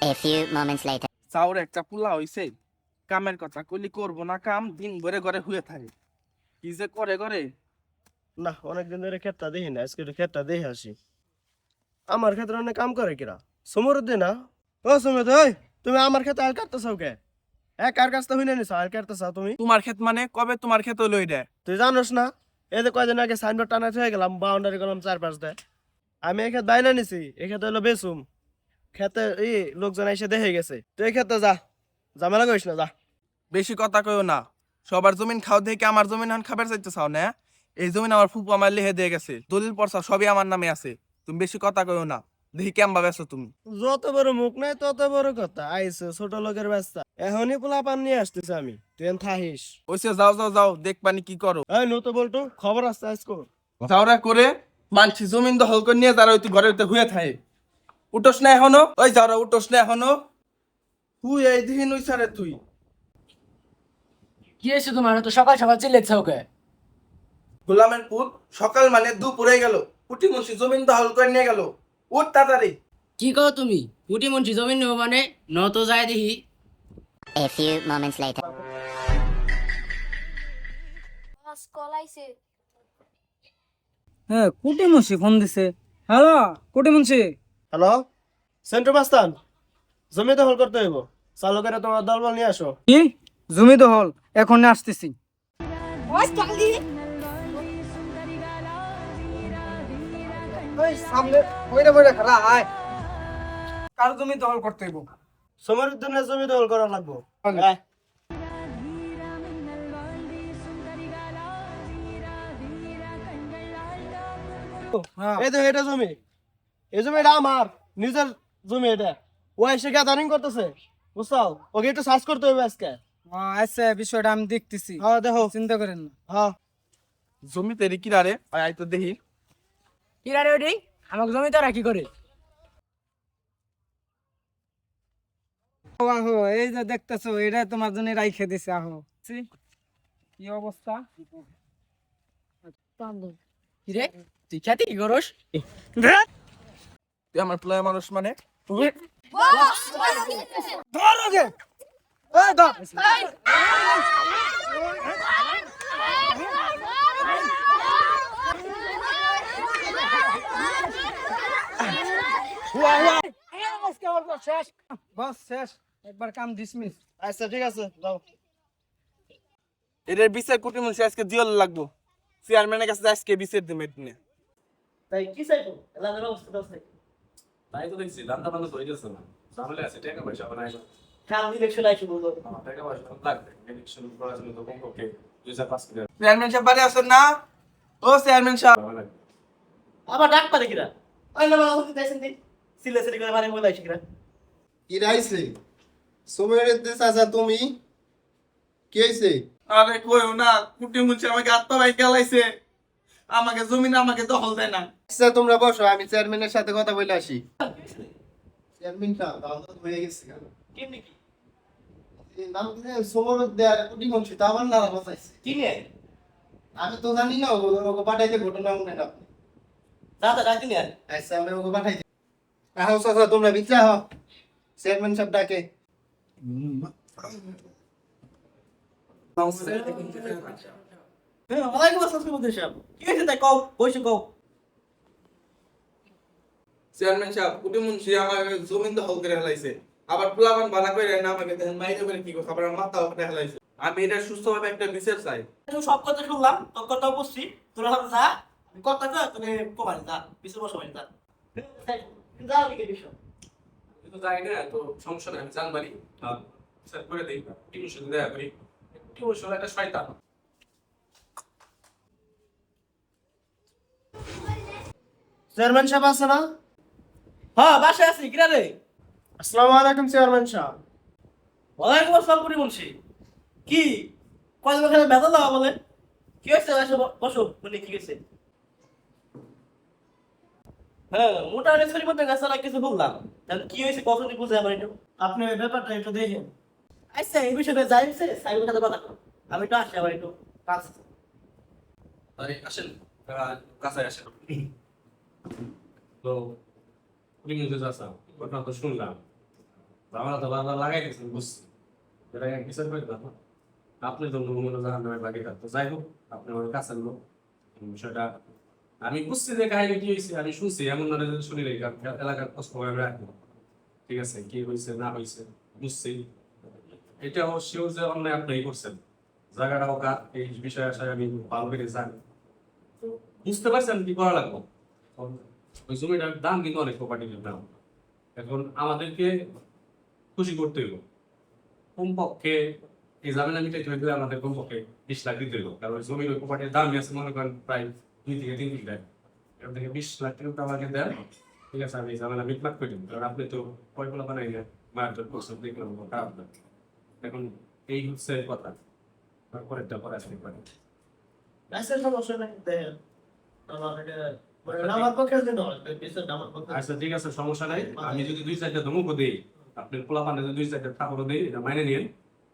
A few moments later. চাউর একটা পোলা হইছে, কামের কথা কইলি করবো না কাম, দিন ভরে ঘরে শুয়ে থাকে। কি যে করে না, অনেকদিন ধরে ক্ষেতটা দেখি না, আজকে একটু ক্ষেতটা দেখে আসি। আমার ক্ষেত্রে অনেক কাম করে কিরা সমরুদ্দি না? ও সুমিত, ওই তুমি আমার ক্ষেতে আর কাটতেছাও কে? কার কাছ থেকে হইনে নিছো আর কাটতেছাও তুমি? তোমার ক্ষেত মানে কবে তোমার ক্ষেত হইলো এটা? তুই জানোস না, এই যে কয়দিন আগে সাইনবোর্ড টানাতে হয়ে গেলাম, বাউন্ডারি করলাম 4-5 দেয়। আমি এই ক্ষেত বাইনা নিছি, এই ক্ষেত হইলো বেসুম। খেতে এই লোকজন এসে দেখে গেছে, তুই এই ক্ষেতে যা, ঝামেলা করিস না, যা। বেশি কথা কইও না, সবার জমিন খাও দেখে আমার জমিন এখন খাবার চাইতে চাও না? এই জমিন আমার ফুপু আমার লিখে দিয়ে গেছে, দলিল পড়ছা সবই আমার নামে আছে। তুমি বেশি কথা কইও না, দেখি কেমবা বেছো তুমি। যত বড় মুখ নাই তত বড় কথা, আইসো ছোট লোকের বাচ্চা, এখনই পোলা পান নিয়ে আসতেছে আমি, তুই এখন থাকিস। ওইসে যাও দেখবানি কি করো। এই নত বলতো খবর আসছে আজকে। যাওরা করে মানছি জমিন দখল করে নিয়ে যারা তুই ঘরে হুয়ে থাকে। উঠোস না এখনো? ওই যাওরা উঠোস না এখনো? তুই এই দিন ওই সারে তুই কি হয়েছে তোমার? তো সকাল সকাল চিল্লাচ্ছ ওকে। গোলামের পুত, সকাল মানে দুপুরে গেল, পুটি মুন্সি জমিন দখল করে নিয়ে গেল। উঠ তাড়াতাড়ি। কি কও তুমি? পুটি মন্ত্রী জমিন নেব মানে ন তো যায় দেখি। A few moments later. Call আইছে। হ্যাঁ, কুটি মুন্সি ফোন দিছে। হ্যালো কুটি মুন্সি। হ্যালো, সেন্টু মাস্তান, জমি দখল করতে হইব, চালকেরা তোমার দলবল নিয়ে আসো। কি জমি দখল? এখন আসতেছি। সামনে বইরা খেলা আয়। কার জমি দখল করতে হইব? সমরুদ্দিনের জমি দখল করা লাগবো। আয়। হ্যাঁ। এই তো এটা জমি, এই জমি এটা আমার নিজের জমি, এটা ও এসে গ্যাদারিং করতেছে, বুঝছো? ওকে একটু সার্চ করতে হবে আজকে। আচ্ছা, বিষয়টা আমি দেখতেছি। হ্যাঁ দেখো। চিন্তা করেন না। হ্যাঁ, জমিতে রে কিনারে আয় তো দেখি। কি রে ওডি? আমাকে জমি তো রাখি করে। আহো, এই যে দেখতেছো, এটা তোমার জন্য রাইখে দিছে। আহো, কি অবস্থা? কি রে তুই খ্যাতি কি করস? তুই আমার প্লয় মানুষ মানে? ধর ওকে। এই ধর। শেষ, বস শেষ, একবার কাম ডিসমিস। আচ্ছা ঠিক আছে, যাও। এদের বিচার কুটি মুন্সি আজকে দিওল লাগবো, চেয়ারম্যানের কাছে আজকে বিচার দিবে দিনে। তাই কি চাইবো? এলাকার অবস্থা দাও চাই। তাই তো দেখছি দান্দা বান্দা হয়ে যাচ্ছে না, তাহলে আছে টাকা পয়সা বানাই না। কাল ইলেকশন আইসি বলবো। আমার টাকা পয়সা লাগবে, ইলেকশন করার জন্য তো কমপক্ষে 2-5 কোটি চেয়ারম্যান সাহেব বাড়ি আছেন না? ও চেয়ারম্যান সাহেব, টাকা লাগবে। আবার ডাক পারে কিরা? ওই না বাবা কি দেখছেন দিন, সিলে সিলে করে মানে বলে আইছি কিরা। কি রাইছে সময়ের দেশ আসা তুমি কি হয়েছে? আরে কইও না, কুটি মুন্সি আমাকে আত্মা ভাই গেলাইছে, আমাকে জমিন আমাকে দখল দেয় না। আচ্ছা তোমরা বসো, আমি চেয়ারম্যানের সাথে কথা বলে আসি। চেয়ারম্যান সাহেব দাও তো হয়ে গেছে কেন? কেমনি কি? এই নাম কি সমর দেয়ার কোটি মঞ্চি তা আমার নাম বাঁচাইছে। কি নিয়ে? আমি তো জানি না ওকে পাঠাইতে ঘটনা মনে না। দাদা ডাক নিয়ে। আচ্ছা আমি ওকে পাঠাইতে। আহো চাচা তোমরা ভিতরে আহো, চেয়ারম্যান সাহেব ডাকে। হ্যাঁ, ওয়ালাইকুম আসসালাম সুমুদ্দিন সাহেব। কি হয়েছে তাই কও, বসে কও। চেয়ারম্যান সাহেব, কুটি মুন্সি আমার জমিন দখল করে হেলাইছে, আবার প্লাবান বানা করে না আমাকে দেখেন মাইরে করে কি কথা, আবার আমার মাথা ওখানে হেলাইছে। আমি এটা সুস্থভাবে একটা বিচার চাই। তুই সব কথা শুনলাম, তোর কথা বুঝছি, তোরা এখন যা, কথা কয় তুমি কমানি যা, পিছু বসো মানে যা। যাও লিখে দিছো। কিন্তু যাই না তো সমস্যা নাই, আমি জানবারি স্যার করে দেই, টিমের সাথে দেখা করি। টিমের সাথে একটা শয়তান। চেয়ারম্যান সাহেব আছে না? হ্যাঁ বাসায় আছি, কিরা রে? আসসালামু আলাইকুম চেয়ারম্যান সাহেব। ওয়ালাইকুম আসসালাম পুরি মুন্সি। কি কয়দিন ওখানে ব্যথা দাও বলে? কি হয়েছে? এসে বসো, বলে কি হয়েছে? হ্যাঁ, মোটামুটি ছড়ি মধ্যে গেছে না, কিছু বললাম। তাহলে কি হয়েছে কতদিন বুঝে আমার একটু? আপনি ওই ব্যাপারটা একটু দেখেন। আচ্ছা এই বিষয়ে যাই হয়েছে সাইকেল সাথে কথা কর। আমি তো আসি আবার একটু কাজ। আরে আসেন, কাছে আসেন। তো পুটি মঞ্চে যাচ্ছা ঘটনা তো শুনলাম আমরা তো বারবার লাগাই গেছেন বুঝছি এটা বিচার করে দাও আপনি তো মনে জাহান নামে বাকি থাকতো যাই হোক আপনি আমার কাছের লোক বিষয়টা আমি বুঝছি যে কাহিনী কি হয়েছে আমি শুনছি এমন ধরনের যদি শুনি রেখে এলাকার খোঁজ খবর আমি রাখবো ঠিক আছে কি হয়েছে না হয়েছে বুঝছি এটা অবশ্যই যে অন্যায় আপনি করছেন জায়গাটা হোক এই বিষয়ে আসায় আমি ভালো করে জানি তো বুঝতে পারছেন কি করা লাগবে ওই জমিটার দাম কিন্তু অনেক প্রপার্টির দাম এখন আমাদেরকে খুশি করতে হইব কমপক্ষে এই ঝামেলা মিটাইতে হইলে আমাদের কমপক্ষে 20 লাখ দিতে হইব কারণ ওই জমির ওই প্রপার্টির দামই আছে মনে করেন প্রায় 2 থেকে 3 লাখ এখান থেকে 20 লাখ টাকা আমাকে দেন ঠিক আছে আমি ঝামেলা মিটমাট করে দিন কারণ আপনি তো পয়গুলা বানাই না মারধর করছেন দেখলাম খারাপ না এখন এই হচ্ছে কথা তারপরেরটা পরে আসতে পারে লাইসেন্স সমস্যা নাই দেখেন আমার এটা মানে আমার পক্ষে দিন হয় বিচার আমার পক্ষে আচ্ছা ঠিক আছে সমস্যা নাই আমি যদি 2-4টা ধমকও দেই আপনি পোলাপানে যদি 2-4টা থাপড়ও দেই এটা মাইনে নিন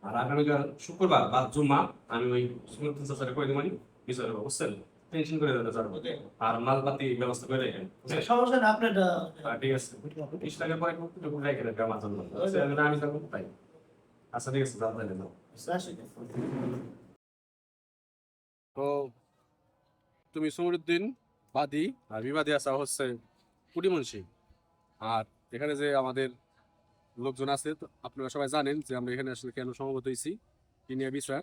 আর আগামীকাল শুক্রবার বা জুম্মা আমি ওই সুমন স্যার কই দিমানি বিচার হবে বুঝছেন টেনশন করে দেন স্যার আর মালপাতি ব্যবস্থা করে রাখেন সমস্যা না আপনারটা ঠিক আছে 20 টাকা পরে একটু রেখে দেন আমার জন্য আমি থাকবো তাই আচ্ছা ঠিক আছে যাবেন না তো তুমি সমরুদ্দিন বাদী আর বিবাদী আসা হচ্ছে কুটিমুন্সি আর এখানে যে আমাদের লোকজন আছে তো আপনারা সবাই জানেন যে আমরা এখানে আসলে কেন সমবেত হয়েছি কি নিয়ে বিষয়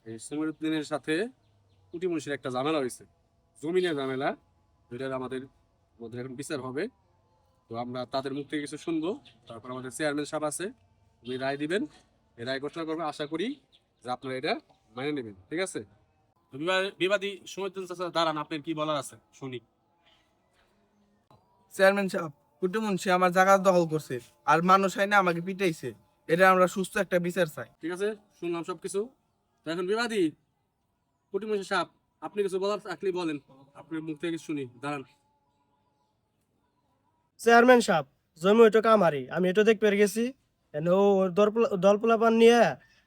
এই সমরুদ্দিনের সাথে কুটিমুন্সির একটা ঝামেলা হয়েছে জমিনের ঝামেলা যেটার আমাদের মধ্যে এখন বিচার হবে তো আমরা তাদের মুখ থেকে কিছু শুনবো তারপর আমাদের চেয়ারম্যান সাহেব আছে উনি রায় দিবেন এই রায় ঘোষণা করবেন আশা করি যে আপনারা এটা মেনে নেবেন ঠিক আছে বিবাদী সমরুদ্দিন চাচা দাঁড়ান আপনার কি বলার আছে শুনি চেয়ারম্যান সাহেব কুটু মুন্সি আমার জায়গা দখল করছে আর মানুষ হয় না আমাকে পিটাইছে এটা আমরা সুস্থ একটা বিচার চাই ঠিক আছে শুনলাম সবকিছু তো এখন বিবাদী কুটিমুন্সি সাহেব আপনি কিছু বলার থাকলে বলেন আপনার মুখ থেকে কিছু শুনি দাঁড়ান চেয়ারম্যান সাহেব জমি ওইটা কামারি আমি এটা দেখতে পেরে গেছি ও দলপোলাপান নিয়ে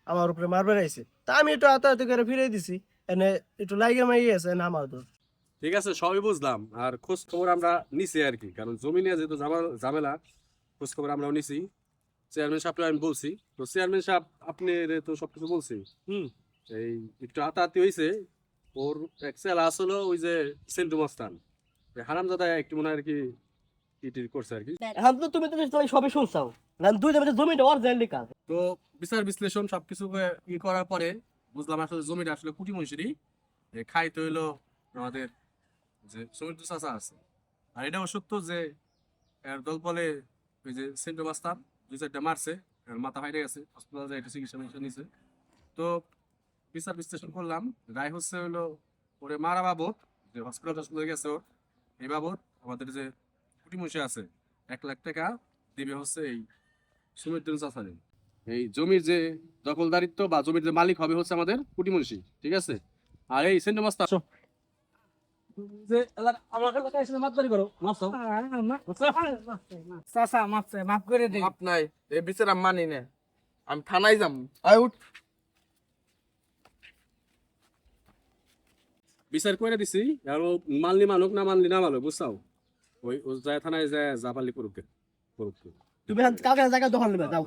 আমার উপরে মারবে আইছে তা আমি একটু আতাহাতি করে ফিরে দিছি এনে একটু লাগে মাই গেছে না আমার তো ঠিক আছে সবই বুঝলাম আর খোঁজ খবর আমরা নিছি আর কি কারণ জমি নিয়ে যেহেতু ঝামেলা খোঁজ খবর আমরাও নিছি চেয়ারম্যান সাহেবকে আমি বলছি তো চেয়ারম্যান সাহেব আপনি তো সবকিছু বলছি এই একটু হাতাহাতি হয়েছে ওর এক ছেলে আসলো ওই যে সেন্টু মস্তান হারামজাদা একটু মনে হয় আর কি ইটি করছে আর কি এখন তো তুমি তো সবই শুনছাও না দুই দিনের জমিটা অরিজিনাল লিখা তো বিচার বিশ্লেষণ সবকিছু ই করার পরে বুঝলাম আসলে জমিটা আসলে কুটিমুন্সিরই খাইতে হইলো আমাদের যে সমৃদ্ধ চাচা আছে আর এটাও সত্য যে এর দল বলে ওই যে সেন্টু মাস্টার 2-4টা মারছে এর মাথা ফাইটে গেছে হসপিটাল যায় একটু চিকিৎসা নিছে তো বিচার বিশ্লেষণ করলাম রায় হচ্ছে হইলো ওরে মারা বাবদ যে হসপিটাল গেছে ওর এই বাবদ আমাদের যে কুটিমুন্সি আছে 1 লাখ টাকা দিবে হচ্ছে এই সমৃদ্ধ চাচারে এই জমির যে দখলদারিত্ব বা জমির যে মালিক হবে হচ্ছে আমাদের কুটিমুন্সি ঠিক আছে আর এই সেন্টু মাস্টার যে আমার এলাকায় এসে মাতবাড়ি করো মাফ চাও চাচা মাফ করে দিন মাপ নাই এই বিচার আমি মানি না আমি থানায় যাম আয় উঠ বিচার করে দিছি আর ও মানলি মানুক না মানলি না মানো বুঝছাও ওই ও যায় থানায় যায় যা পারলি করুক তুমি কালকে জায়গা দখল নেবে যাও